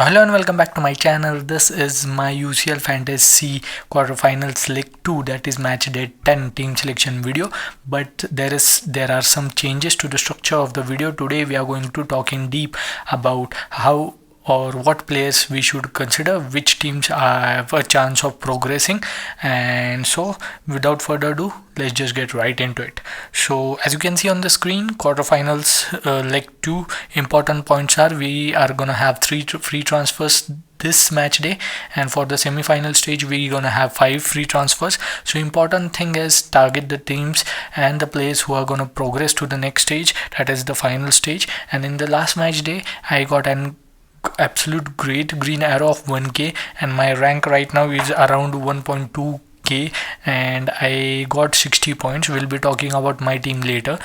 Hello and welcome back to my channel. This is my UCL Fantasy Quarterfinals League 2, that is match day 10 team selection video. But there are some changes to the structure of the video. Today we are going to talk in deep about how or what players we should consider, which teams have a chance of progressing. And so without further ado, let's just get right into it. So as you can see on the screen, quarterfinals leg 2, important points are we are gonna have 3 free transfers this match day, and for the semi-final stage we're gonna have 5 free transfers. So important thing is target the teams and the players who are gonna progress to the next stage, that is the final stage. And in the last match day I got an absolute great green arrow of 1k, and my rank right now is around 1.2k, and I got 60 points. We'll be talking about my team later.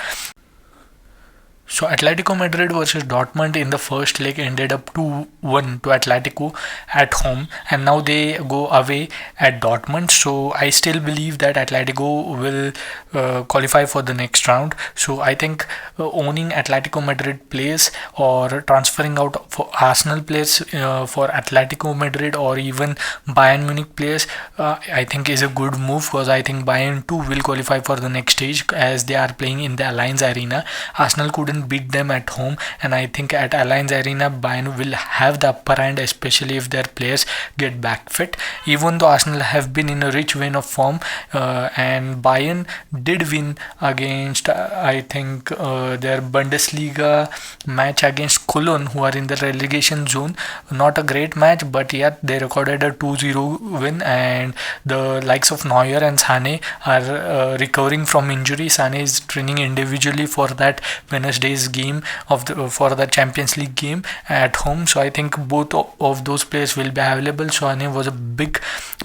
So Atletico Madrid versus Dortmund in the first leg ended up 2-1 to Atletico at home, and now they go away at Dortmund. So I still believe that Atletico will qualify for the next round. So I think owning Atletico Madrid players or transferring out for Arsenal players for Atletico Madrid or even Bayern Munich players, I think is a good move, because I think Bayern too will qualify for the next stage as they are playing in the Allianz Arena. Arsenal couldn't beat them at home, and I think at Allianz Arena Bayern will have the upper hand, especially if their players get back fit. Even though Arsenal have been in a rich vein of form, and Bayern did win against I think their Bundesliga match against Cologne, who are in the relegation zone. Not a great match, but yet they recorded a 2-0 win, and the likes of Neuer and Sané are recovering from injury. Sané is training individually for that Wednesday's game of for the Champions League game at home. So I think both of those players will be available. So Sané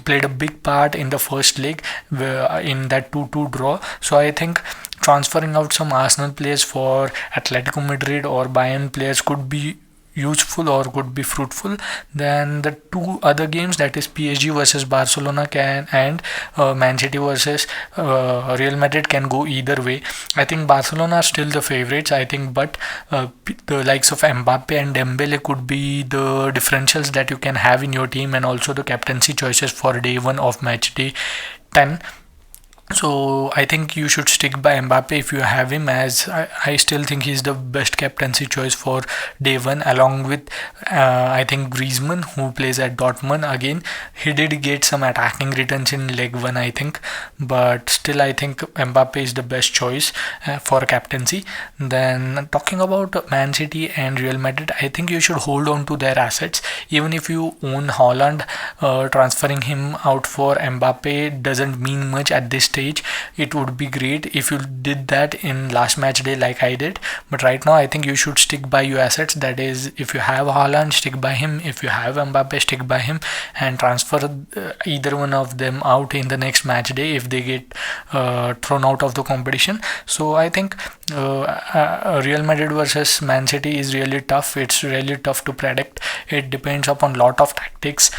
played a big part in the first leg in that 2-2 draw. So I think transferring out some Arsenal players for Atletico Madrid or Bayern players could be useful or could be fruitful. Then the two other games, that is PSG versus Barcelona and Man City versus Real Madrid, can go either way. I think Barcelona are still the favorites, I think, but the likes of Mbappe and Dembele could be the differentials that you can have in your team, and also the captaincy choices for day 1 of match day 10. So I think you should stick by Mbappe if you have him, as I still think he's the best captaincy choice for day 1, along with I think Griezmann, who plays at Dortmund. Again, he did get some attacking returns in leg 1, I think, but still I think Mbappe is the best choice for captaincy. Then talking about Man City and Real Madrid, I think you should hold on to their assets. Even if you own Haaland, transferring him out for Mbappe doesn't mean much at this stage. It would be great if you did that in last match day like I did, but right now I think you should stick by your assets. That is, if you have Haaland, stick by him. If you have Mbappe, stick by him, and transfer either one of them out in the next match day if they get thrown out of the competition. So I think Real Madrid versus Man City is really tough. It's really tough to predict. It depends upon lot of tactics.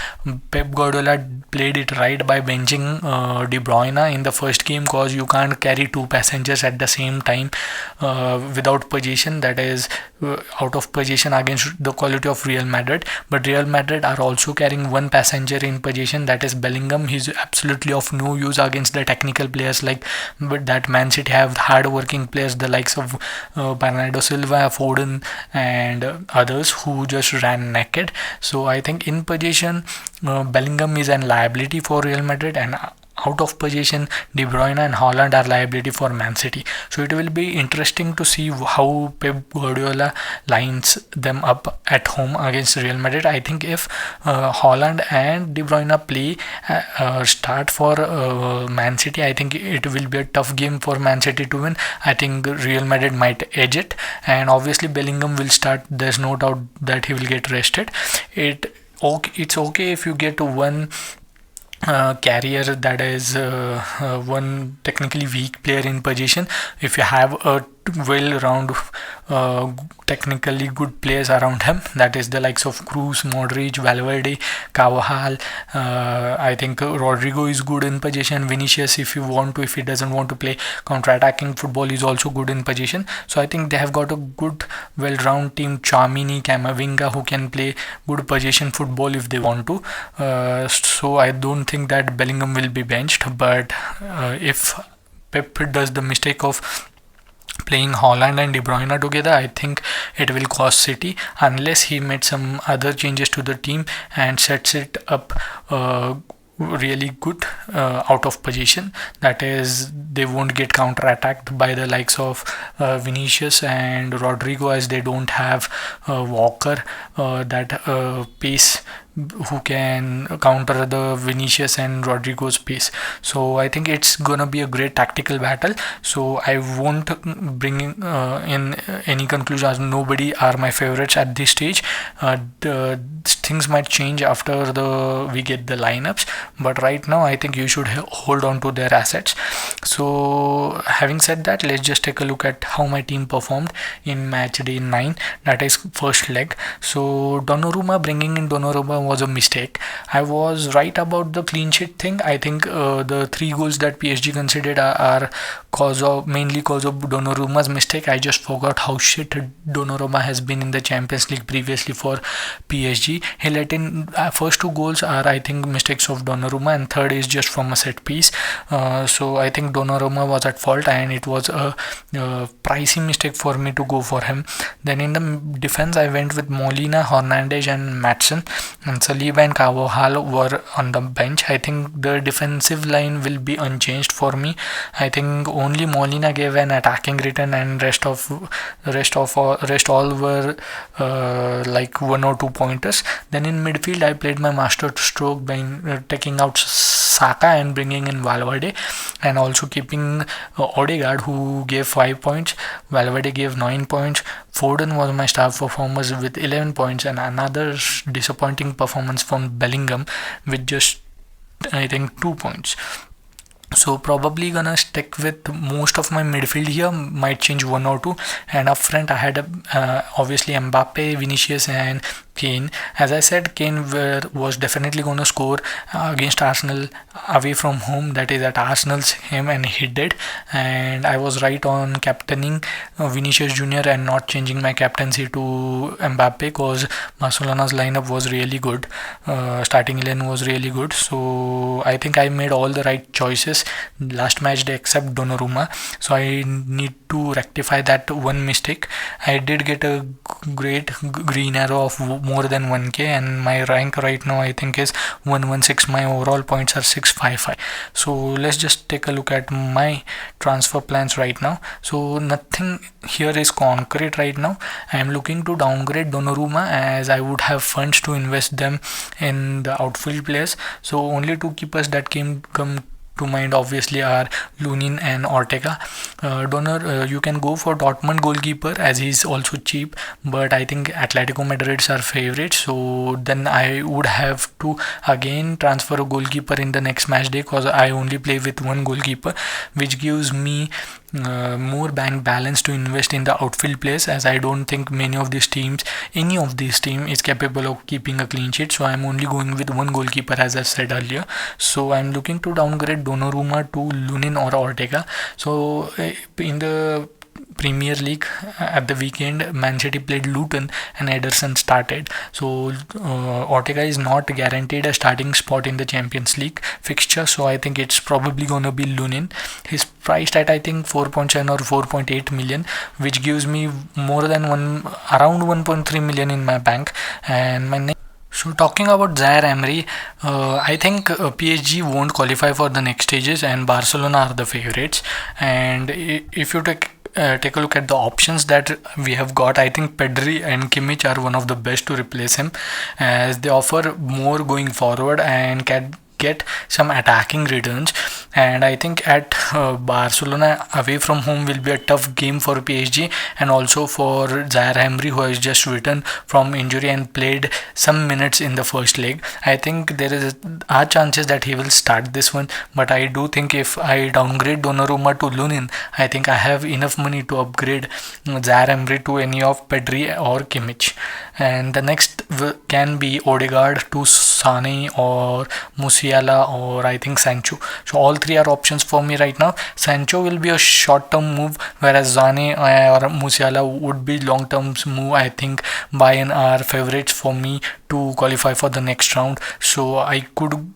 Pep Guardiola played it right by benching De Bruyne in the first game, because you can't carry two passengers at the same time without position, that is out of position against the quality of Real Madrid. But Real Madrid are also carrying one passenger in position, that is Bellingham. He's absolutely of no use against the technical players like that. Man City have hard working players, the likes of Bernardo Silva, Foden, and others who just ran naked. So I think in position Bellingham is an liability for Real Madrid, and out of position De Bruyne and Haaland are liability for Man City. So it will be interesting to see how Pep Guardiola lines them up at home against Real Madrid. I think if Haaland and De Bruyne play start for Man City, I think it will be a tough game for Man City to win. I think Real Madrid might edge it, and obviously Bellingham will start. There's no doubt that he will get rested. It's okay if you get one carrier, that is one technically weak player in position. If you have a well-round, technically good players around him. That is the likes of Cruz, Modric, Valverde, Carvajal. I think Rodrigo is good in position. Vinicius, if he doesn't want to play counter-attacking football, is also good in position. So I think they have got a good, well-round team. Chamini, Camavinga, who can play good position football if they want to. So I don't think that Bellingham will be benched. But if Pep does the mistake of playing Holland and De Bruyne together, I think it will cost City, unless he made some other changes to the team and sets it up really good out of position. That is, they won't get counter attacked by the likes of Vinicius and Rodrigo, as they don't have Walker, that pace, who can counter the Vinicius and Rodrigo's pace. So I think it's gonna be a great tactical battle. So I won't bring in any conclusions. Nobody are my favorites at this stage. Things might change after we get the lineups, but right now I think you should hold on to their assets. So having said that, let's just take a look at how my team performed in match day 9, that is first leg. So bringing in Donnarumma was a mistake. I was right about the clean sheet thing. I think the 3 goals that PSG conceded are mainly cause of Donnarumma's mistake. I just forgot how shit Donnarumma has been in the Champions League previously for PSG. He let in first 2 goals are, I think, mistakes of Donnarumma, and third is just from a set piece. So I think Donnarumma was at fault, and it was a pricey mistake for me to go for him. Then in the defense, I went with Molina, Hernandez and Maatsen, and Saliba and Carvajal were on the bench. I think the defensive line will be unchanged for me. I think only Molina gave an attacking return, and rest all were like 1 or 2 pointers. Then in midfield, I played my master stroke by taking out Saka and bringing in Valverde, and also keeping Odegaard, who gave 5 points. Valverde gave 9 points. Foden was my star performer with 11 points, and another disappointing performance from Bellingham with just, I think, 2 points. So probably gonna stick with most of my midfield here, might change 1 or 2. And up front I had obviously Mbappe, Vinicius and Kane. As I said, Kane was definitely gonna score against Arsenal away from home, that is at Arsenal's home, and he did. And I was right on captaining Vinicius Junior and not changing my captaincy to Mbappe, because Barcelona's lineup was really good. Starting 11 was really good. So I think I made all the right choices last match day except Donnarumma. So I need to rectify that one mistake. I did get a great green arrow of more than 1k, and my rank right now I think is 116. My overall points are 655. So let's just take a look at my transfer plans right now. So nothing here is concrete right now. I am looking to downgrade Donnarumma, as I would have funds to invest them in the outfield players. So only 2 keepers that come to mind obviously are Lunin and Ortega. You can go for Dortmund goalkeeper, as he's also cheap, but I think Atletico Madrid's are favorites. So then I would have to again transfer a goalkeeper in the next match day, because I only play with 1 goalkeeper, which gives me more bank balance to invest in the outfield players, as I don't think any of these teams is capable of keeping a clean sheet. So I'm only going with 1 goalkeeper, as I said earlier. So I'm looking to downgrade Donnarumma to Lunin or Ortega. So in the Premier League at the weekend, Man City played Luton and Ederson started. So Ortega is not guaranteed a starting spot in the Champions League fixture, so I think it's probably gonna be Lunin. He's priced at, I think, 4.7 or 4.8 million, which gives me more than around 1.3 million in my bank. And so talking about Zaire Emery, I think PSG won't qualify for the next stages, and Barcelona are the favorites. And if you take a look at the options that we have got, I think Pedri and Kimmich are one of the best to replace him, as they offer more going forward and get some attacking returns. And I think at Barcelona away from home will be a tough game for PSG, and also for Zaire Emery, who has just returned from injury and played some minutes in the first leg. I think are chances that he will start this one, but I do think if I downgrade Donnarumma to Lunin, I think I have enough money to upgrade Zaire Emery to any of Pedri or Kimmich. And the next can be Odegaard to Sane or Musiala or I think Sancho. So all three are options for me right now. Sancho will be a short-term move, whereas Sane or Musiala would be long-term move. I think Bayern are favorites for me to qualify for the next round. So I could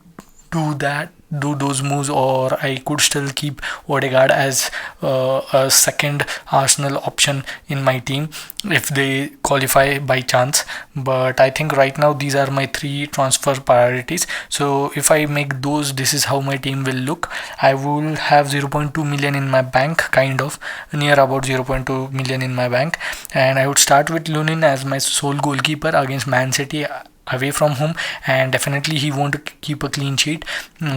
do those moves, or I could still keep Odegaard as a second Arsenal option in my team if they qualify by chance. But I think right now these are my three transfer priorities. So if I make those, this is how my team will look. I will have 0.2 million in my bank, kind of near about 0.2 million in my bank, and I would start with Lunin as my sole goalkeeper against Man City away from home, and definitely he won't keep a clean sheet,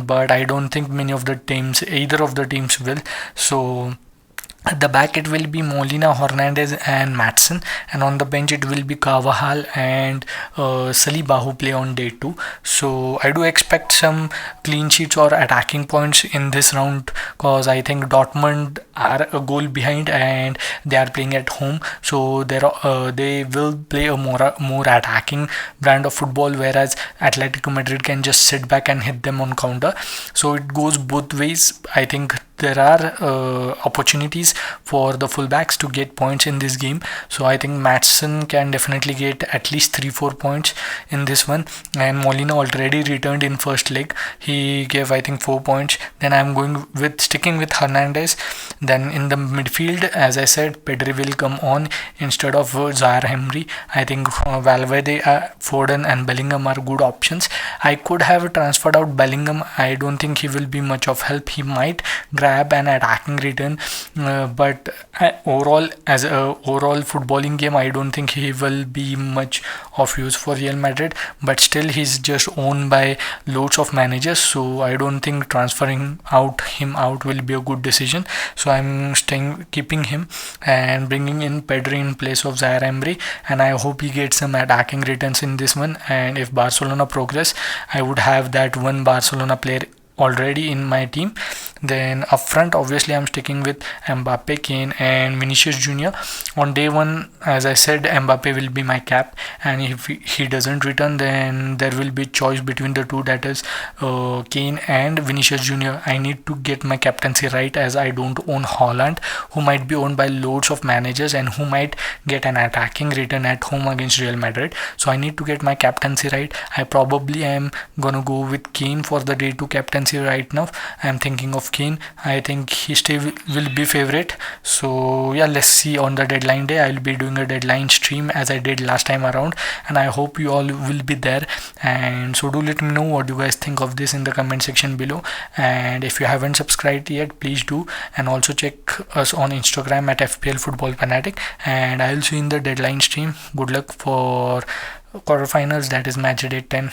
but I don't think either of the teams will. So at the back it will be Molina, Hernandez and Matson, and on the bench it will be Carvajal and Saliba, who play on day 2. So I do expect some clean sheets or attacking points in this round, because I think Dortmund are a goal behind and they are playing at home, so they will play a more attacking brand of football, whereas Atletico Madrid can just sit back and hit them on counter. So it goes both ways. I think there are opportunities for the fullbacks to get points in this game. So I think Matson can definitely get at least 3-4 points in this one, and Molina already returned in first leg. He gave I think 4 points. Then I'm sticking with Hernandez. Then in the midfield, as I said, Pedri will come on instead of Zaire Emery. I think Valverde, Foden and Bellingham are good options. I could have transferred out Bellingham. I don't think he will be much of help. He might grab an attacking return, but overall, as a overall footballing game, I don't think he will be much of use for Real Madrid. But still, he's just owned by loads of managers, so I don't think transferring him out will be a good decision. So I'm keeping him and bringing in Pedri in place of Zaire Emery, and I hope he gets some attacking returns in this one. And if Barcelona progress, I would have that one Barcelona player already in my team. Then up front, obviously I'm sticking with Mbappe, Kane and Vinicius Jr. On day 1, as I said, Mbappe will be my cap, and if he doesn't return, then there will be choice between the two, that is Kane and Vinicius Jr. I need to get my captaincy right, as I don't own Haaland, who might be owned by loads of managers and who might get an attacking return at home against Real Madrid. So I need to get my captaincy right. I probably am gonna go with Kane for the day 2 captaincy right now. I'm thinking of Kane. I think he still will be favorite. So yeah, let's see on the deadline day. I'll be doing a deadline stream as I did last time around, and I hope you all will be there. And so do let me know what you guys think of this in the comment section below. And if you haven't subscribed yet, please do, and also check us on Instagram at FPL Football Fanatic, and I'll see you in the deadline stream. Good luck for quarterfinals, that is match day 10.